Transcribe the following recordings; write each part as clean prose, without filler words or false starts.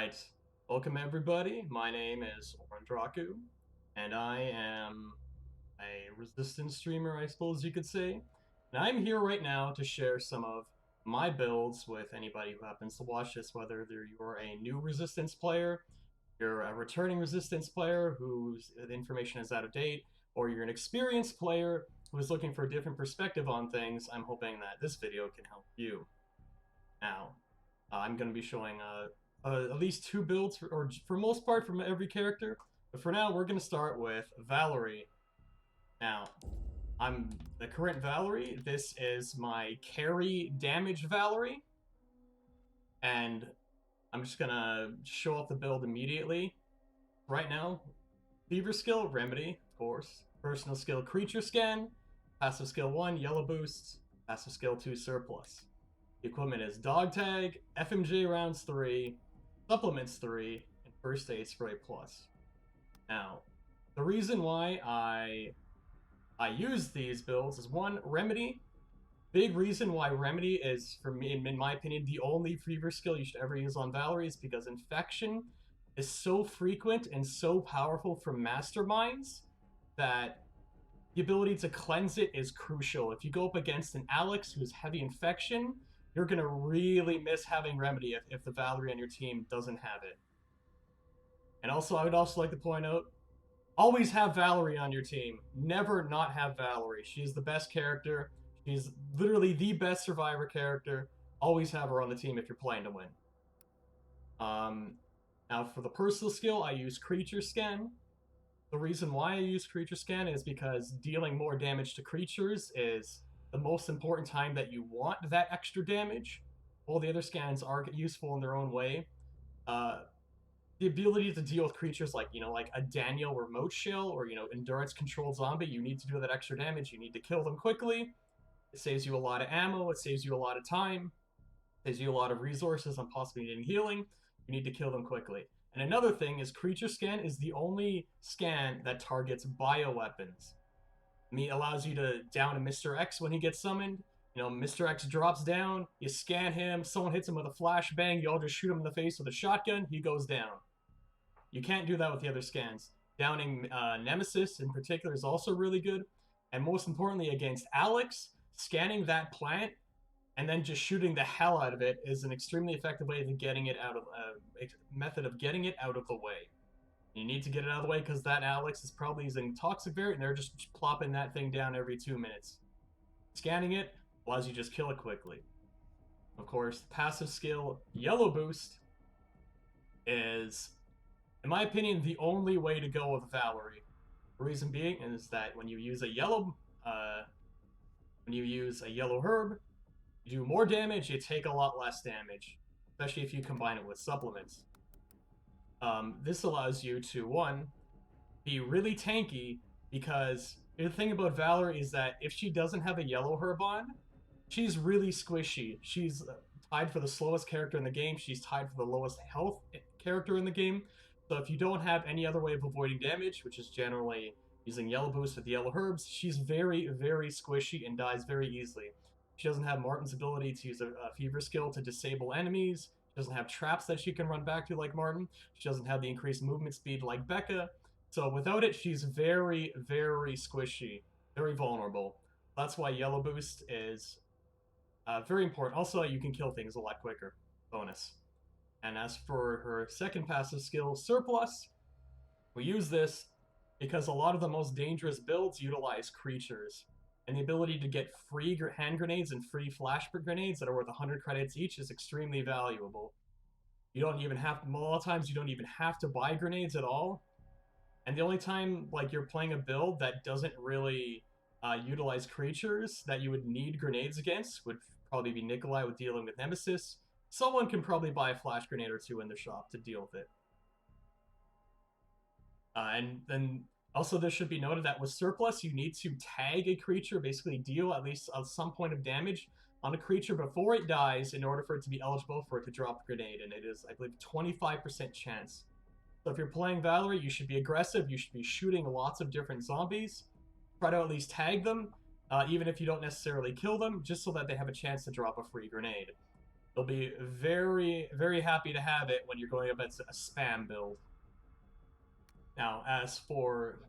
Alright, welcome everybody. My name is Orandraku, and I am a resistance streamer, I suppose you could say. And I'm here right now to share some of my builds with anybody who happens to watch this, whether you're a new resistance player, you're a returning resistance player whose information is out of date, or you're an experienced player who is looking for a different perspective on things. I'm hoping that this video can help you. Now, I'm going to be showing at least two builds, or for most part, from every character. But for now, we're going to start with Valerie. Now, I'm the current Valerie. This is my carry damage Valerie. And I'm just going to show off the build immediately. Right now, Fever skill, Remedy, of course. Personal skill, Creature Scan. Passive skill 1, Yellow Boost. Passive skill 2, Surplus. The equipment is Dog Tag, FMJ Rounds 3, Supplements 3, and First Aid Spray Plus. Now, the reason why I use these builds is one, Remedy. Big reason why Remedy is, for me, in my opinion, the only Fever skill you should ever use on Valerie is because Infection is so frequent and so powerful from masterminds that the ability to cleanse it is crucial. If you go up against an Alex who's heavy Infection, you're going to really miss having Remedy if the Valerie on your team doesn't have it. And also, I would also like to point out, always have Valerie on your team. Never not have Valerie. She's the best character. She's literally the best survivor character. Always have her on the team if you're playing to win. Now, for the personal skill, I use Creature Scan. The reason why I use Creature Scan is because dealing more damage to creatures is the most important time that you want that extra damage. All the other scans are useful in their own way. The ability to deal with creatures like, like a Daniel remote shell or, endurance controlled zombie, you need to do that extra damage. You need to kill them quickly. It saves you a lot of ammo. It saves you a lot of time. It saves you a lot of resources on possibly needing healing. You need to kill them quickly. And another thing is Creature Scan is the only scan that targets bioweapons. It allows you to down a Mr. X when he gets summoned. Mr. X drops down, you scan him, someone hits him with a flashbang, you all just shoot him in the face with a shotgun, he goes down. You can't do that with the other scans. Downing Nemesis in particular is also really good. And most importantly, against Alex, scanning that plant and then just shooting the hell out of it is an extremely effective way of getting it out of method of getting it out of the way. You need to get it out of the way because that Alex is probably using Toxic Variant and they're just plopping that thing down every 2 minutes. Scanning it allows you to just kill it quickly. Of course, passive skill Yellow Boost is, in my opinion, the only way to go with Valerie. The reason being is that when you use a yellow herb, you do more damage, you take a lot less damage, especially if you combine it with supplements. This allows you to, one, be really tanky, because the thing about Valerie is that if she doesn't have a yellow herb on, she's really squishy. She's tied for the slowest character in the game. She's tied for the lowest health character in the game. So if you don't have any other way of avoiding damage, which is generally using Yellow Boost with yellow herbs, she's very, very squishy and dies very easily. She doesn't have Martin's ability to use a Fever skill to disable enemies. She doesn't have traps that she can run back to like Martin. She doesn't have the increased movement speed like Becca. So without it, she's very, very squishy, very vulnerable. That's why Yellow Boost is very important. Also, you can kill things a lot quicker. Bonus. And as for her second passive skill, Surplus, we use this because a lot of the most dangerous builds utilize creatures. And the ability to get free hand grenades and free flash grenades that are worth 100 credits each is extremely valuable. You don't even have to, a lot of times you don't even have to buy grenades at all. And the only time you're playing a build that doesn't really utilize creatures that you would need grenades against would probably be Nikolai with dealing with Nemesis. Someone can probably buy a flash grenade or two in the shop to deal with it. And then also this should be noted that with Surplus, you need to tag a creature, basically deal at least some point of damage on a creature before it dies in order for it to be eligible for it to drop a grenade. And it is, I believe, 25% chance. So if you're playing Valerie, you should be aggressive. You should be shooting lots of different zombies. Try to at least tag them, even if you don't necessarily kill them, just so that they have a chance to drop a free grenade. They'll be very, very happy to have it when you're going up against a spam build. Now, as for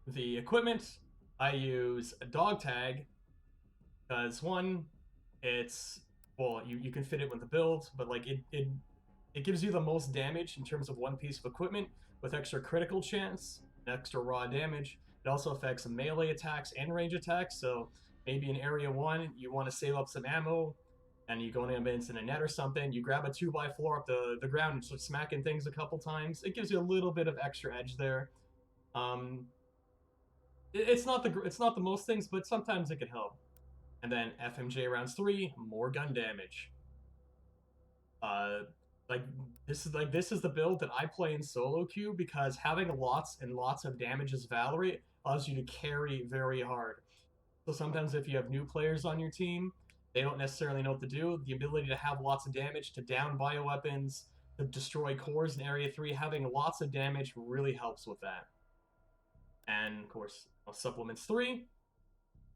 the equipment, I use a dog tag because one, it's well, you can fit it with the build, but like it gives you the most damage in terms of one piece of equipment with extra critical chance, extra raw damage. It also affects melee attacks and range attacks. So maybe in area one, you want to save up some ammo, and you go in against in a net or something. You grab a 2x4 up the ground and start smacking things a couple times. It gives you a little bit of extra edge there. Um, it's not the most things, but sometimes it can help. And then FMJ rounds 3, more gun damage. Uh, like this is the build that I play in solo queue because having lots and lots of damage as Valerie allows you to carry very hard. So sometimes if you have new players on your team, they don't necessarily know what to do. The ability to have lots of damage, to down bioweapons, to destroy cores in Area 3, having lots of damage really helps with that. And of course, supplements 3.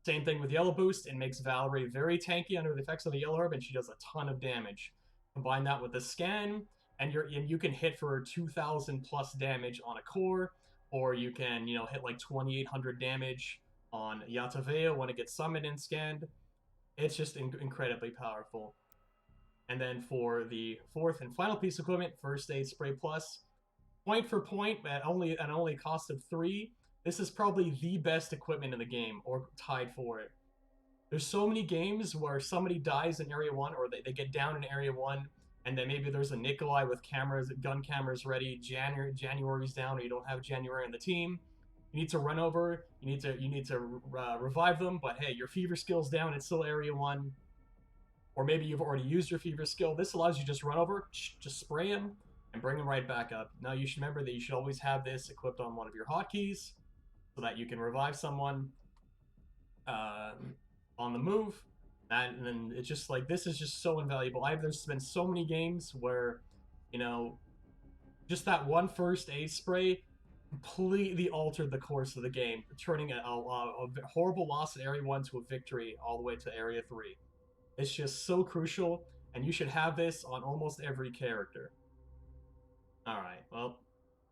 Same thing with Yellow Boost. It makes Valerie very tanky under the effects of the Yellow Herb, and she does a ton of damage. Combine that with the Scan, and you can hit for 2,000 plus damage on a core, or you can hit like 2,800 damage on Yatavea when it gets summoned and scanned. It's just incredibly powerful. And then for the fourth and final piece of equipment, First Aid Spray Plus, point for point at only a cost of 3. This is probably the best equipment in the game, or tied for it. There's so many games where somebody dies in Area 1, or they get down in Area 1, and then maybe there's a Nikolai with cameras, gun cameras ready, January's down, or you don't have January on the team. You need to run over, you need to revive them, but hey, your fever skill's down, it's still Area 1. Or maybe you've already used your fever skill. This allows you to just run over, just spray him, and bring him right back up. Now you should remember that you should always have this equipped on one of your hotkeys, so that you can revive someone on the move. And then it's just like, this is just so invaluable. There's been so many games where, just that one first aid spray completely altered the course of the game, turning a horrible loss in Area 1 to a victory all the way to Area 3. It's just so crucial, and you should have this on almost every character. Alright, well,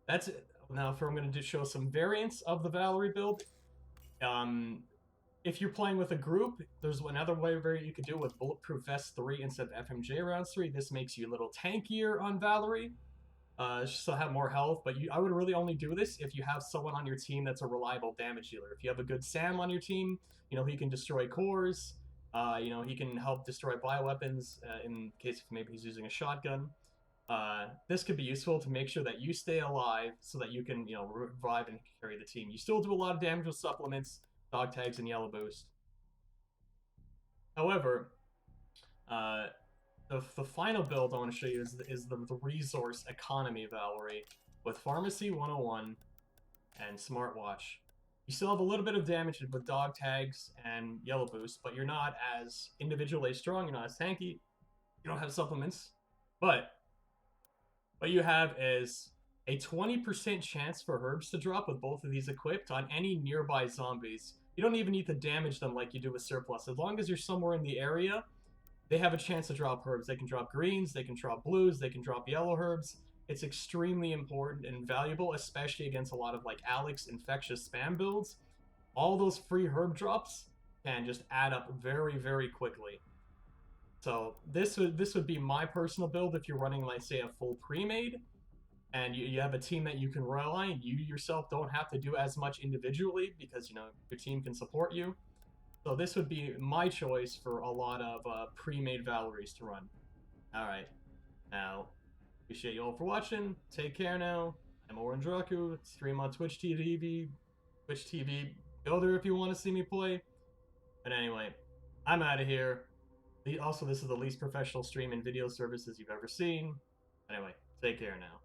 that's it. Now, I'm going to show some variants of the Valerie build. If you're playing with a group, there's another way you could do it with Bulletproof Vest 3 instead of FMJ rounds 3. This makes you a little tankier on Valerie. Still have more health, but I would really only do this if you have someone on your team that's a reliable damage dealer. If you have a good Sam on your team, he can destroy cores. He can help destroy bioweapons in case maybe he's using a shotgun. This could be useful to make sure that you stay alive so that you can, revive and carry the team. You still do a lot of damage with supplements, dog tags, and Yellow Boost. However, the final build I want to show you is the Resource Economy Valerie with Pharmacy 101 and Smartwatch. You still have a little bit of damage with dog tags and Yellow Boost, but you're not as individually strong, you're not as tanky, you don't have supplements, but what you have is a 20% chance for herbs to drop with both of these equipped on any nearby zombies. You don't even need to damage them like you do with Surplus. As long as you're somewhere in the area, they have a chance to drop herbs. They can drop greens, they can drop blues, they can drop yellow herbs. It's extremely important and valuable, especially against a lot of like Alex infectious spam builds. All those free herb drops can just add up very, very quickly. So this would be my personal build if you're running, like, say, a full pre-made, and you have a team that you can rely on. You yourself don't have to do as much individually because, your team can support you. So this would be my choice for a lot of pre-made Valeries to run. Alright. Now, appreciate you all for watching. Take care now. I'm Orange Raku. Stream on Twitch TV. Go there if you want to see me play. But anyway, I'm out of here. Also, this is the least professional stream and video services you've ever seen. Anyway, take care now.